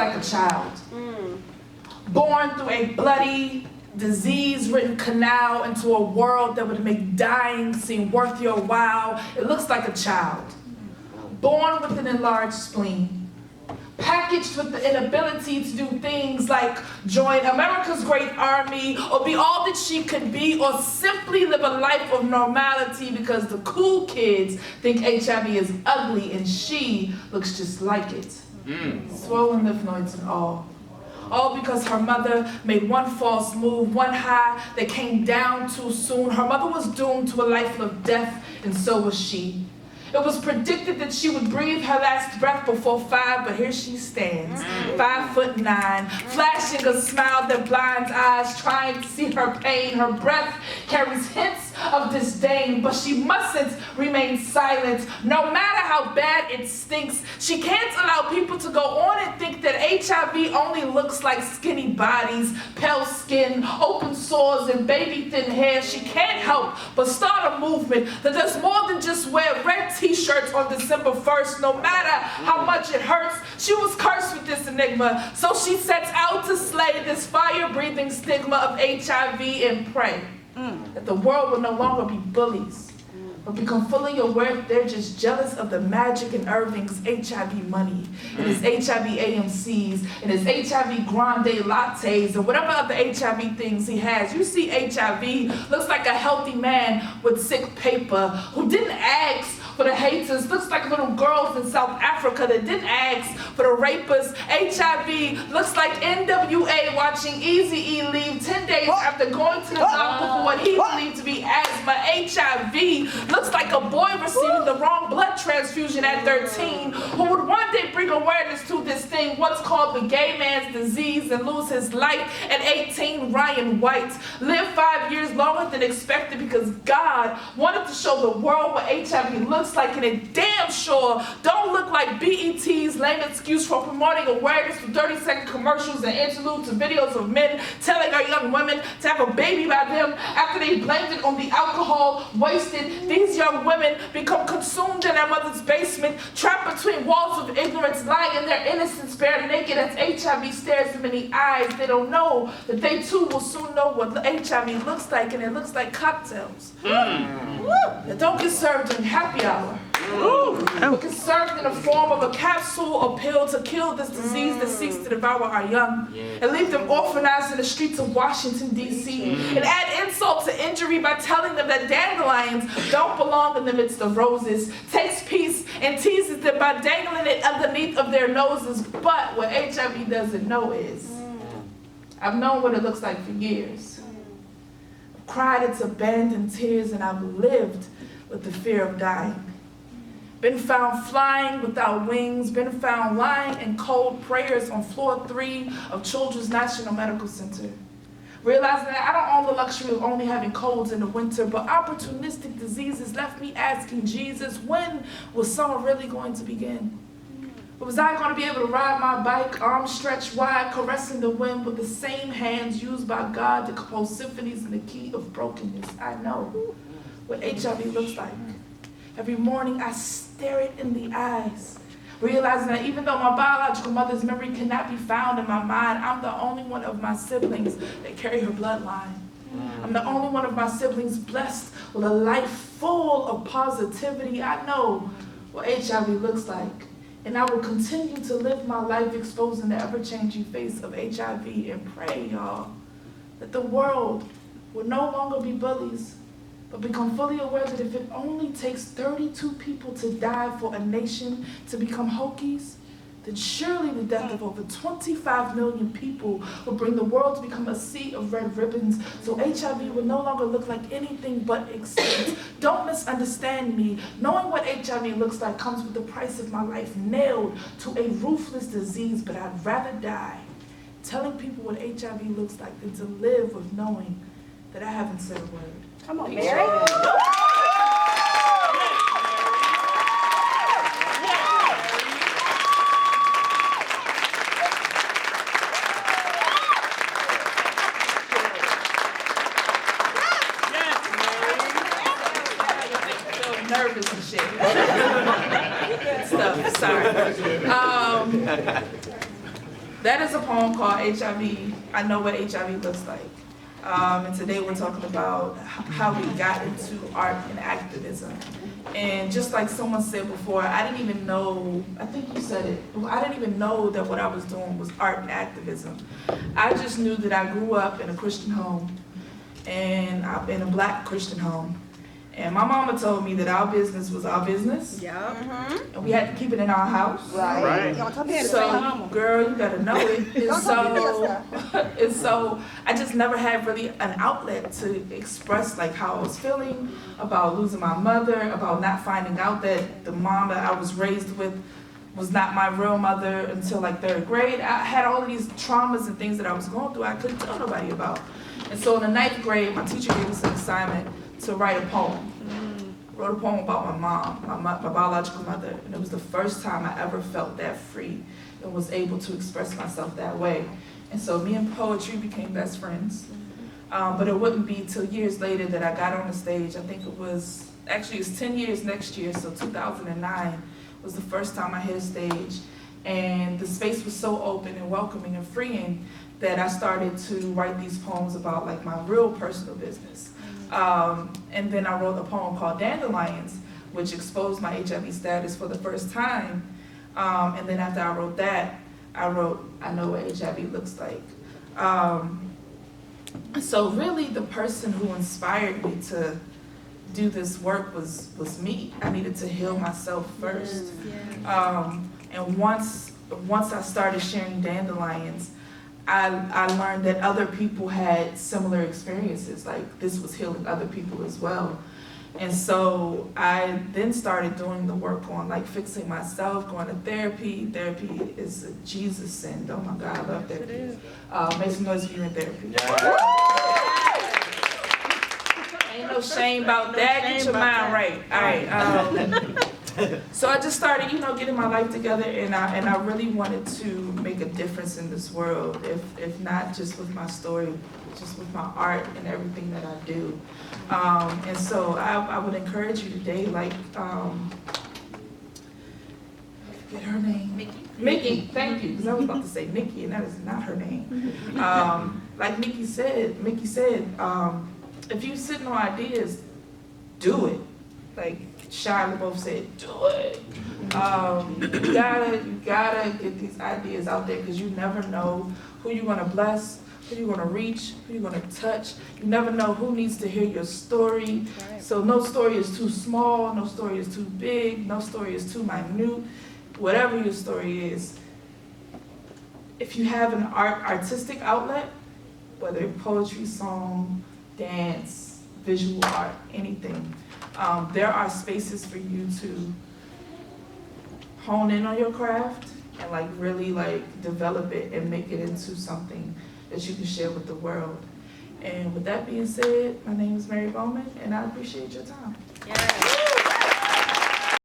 like a child. Born through a bloody, disease-ridden canal into a world that would make dying seem worth your while. It looks like a child. Born with an enlarged spleen. Packaged with the inability to do things like join America's great army, or be all that she could be, or simply live a life of normality because the cool kids think HIV is ugly and she looks just like it. Swollen lymph nodes and all. All because her mother made one false move, one high that came down too soon. Her mother was doomed to a life of death, and so was she. It was predicted that she would breathe her last breath before 5, but here she stands, 5'9", flashing a smile that blinds eyes, trying to see her pain. Her breath carries hints of disdain, but she mustn't remain silent. No matter how bad it stinks, she can't allow people to go on and think that HIV only looks like skinny bodies, pale skin, open sores, and baby thin hair. She can't help but start a movement that does more than just wear red t-shirts on December 1st. No matter how much it hurts, she was cursed with this enigma. So she sets out to slay this fire-breathing stigma of HIV and pray that the world will no longer be bullies, but become fully aware that they're just jealous of the Magic and Irving's HIV money, and his HIV AMCs, and his HIV grande lattes, and whatever other HIV things he has. You see, HIV looks like a healthy man with sick paper who didn't ask for the haters. Looks like little girls in South Africa that didn't ask for the rapists. HIV looks like NWA watching Eazy-E leave 10 days after going to the doctor for what he believed to be asthma. HIV looks like a boy receiving the wrong blood transfusion at 13 who would one day bring awareness to this thing, what's called the gay man's disease, and lose his life. At 18, Ryan White lived 5 years longer than expected because God wanted to show the world what HIV looks like, and it damn sure don't look like BET's lame excuse for promoting awareness through 30-second commercials and interludes and videos of men telling our young women to have a baby by them after they blamed it on the alcohol wasted. These young women become consumed in their mother's basement, trapped between walls of ignorance, lying in their innocence, bare naked as HIV stares them in the eyes. They don't know that they too will soon know what HIV looks like, and it looks like cocktails that don't get served in happy hour. But get served in the form of a capsule or pill to kill this disease that seeks to devour our young and leave them orphanized in the streets of Washington, D.C. and add insult to injury by telling them that dandelions don't belong in the midst of roses, takes peace and teases them by dangling it underneath of their noses. But what HIV doesn't know is, I've known what it looks like for years. I've cried its abandoned tears, and I've lived with the fear of dying. Been found flying without wings, been found lying in cold prayers on floor 3 of Children's National Medical Center. Realizing that I don't own the luxury of only having colds in the winter, but opportunistic diseases left me asking Jesus, when was summer really going to begin? Was I going to be able to ride my bike, arms stretched wide, caressing the wind with the same hands used by God to compose symphonies in the key of brokenness? I know what HIV looks like. Every morning I stare it in the eyes, realizing that even though my biological mother's memory cannot be found in my mind, I'm the only one of my siblings that carry her bloodline. I'm the only one of my siblings blessed with a life full of positivity. I know what HIV looks like, and I will continue to live my life exposing the ever-changing face of HIV and pray, y'all, that the world will no longer be bullies, but become fully aware that if it only takes 32 people to die for a nation to become Hokies, then surely the death of over 25 million people will bring the world to become a sea of red ribbons, so HIV will no longer look like anything but extinct. Don't misunderstand me. Knowing what HIV looks like comes with the price of my life nailed to a ruthless disease, but I'd rather die telling people what HIV looks like than to live with knowing that I haven't said a word. Come on, Mary. Nervous and shit. Good stuff, sorry. That is a poem called HIV, I Know What HIV Looks Like. And today we're talking about how we got into art and activism. And just like someone said before, I didn't even know, I think you said it, I didn't even know that what I was doing was art and activism. I just knew that I grew up in a Christian home, and in a Black Christian home. And my mama told me that our business was our business. Yeah. And we had to keep it in our house. Right. So, girl, you gotta know it. And so I just never had really an outlet to express like how I was feeling about losing my mother, about not finding out that the mom that I was raised with was not my real mother until like 3rd grade. I had all of these traumas and things that I was going through I couldn't tell nobody about. And so in the 9th grade, my teacher gave us an assignment to write a poem. Wrote a poem about my mom, my biological mother, and it was the first time I ever felt that free and was able to express myself that way. And so me and poetry became best friends. But it wouldn't be till years later that I got on the stage. I think it's 10 years next year, so 2009 was the first time I hit a stage. And the space was so open and welcoming and freeing that I started to write these poems about like my real personal business. And then I wrote a poem called Dandelions, which exposed my HIV status for the first time. And then after I wrote that, I wrote I Know What HIV Looks Like. So really the person who inspired me to do this work was me. I needed to heal myself first. And once I started sharing Dandelions, I learned that other people had similar experiences, like this was healing other people as well. And so I then started doing the work on like fixing myself, going to therapy. Therapy is a Jesus send. Oh my God, I love therapy. Make some noise if you're in therapy. Ain't no shame about that. Get your mind right. All right. So I just started, getting my life together, and I really wanted to make a difference in this world, if not just with my story, just with my art and everything that I do. And so I would encourage you today, like, I forget her name. Mickey, thank you, because I was about to say Nikki, and that is not her name. Like Mickey said, if you're sitting on ideas, do it. Like Shia LaBeouf said, do it. You gotta get these ideas out there, because you never know who you're gonna bless, who you're gonna reach, who you're gonna touch. You never know who needs to hear your story. Right. So no story is too small, no story is too big, no story is too minute. Whatever your story is, if you have an artistic outlet, whether poetry, song, dance, visual art, anything, there are spaces for you to hone in on your craft and like really like develop it and make it into something that you can share with the world. And with that being said, my name is Mary Bowman, and I appreciate your time. Yeah.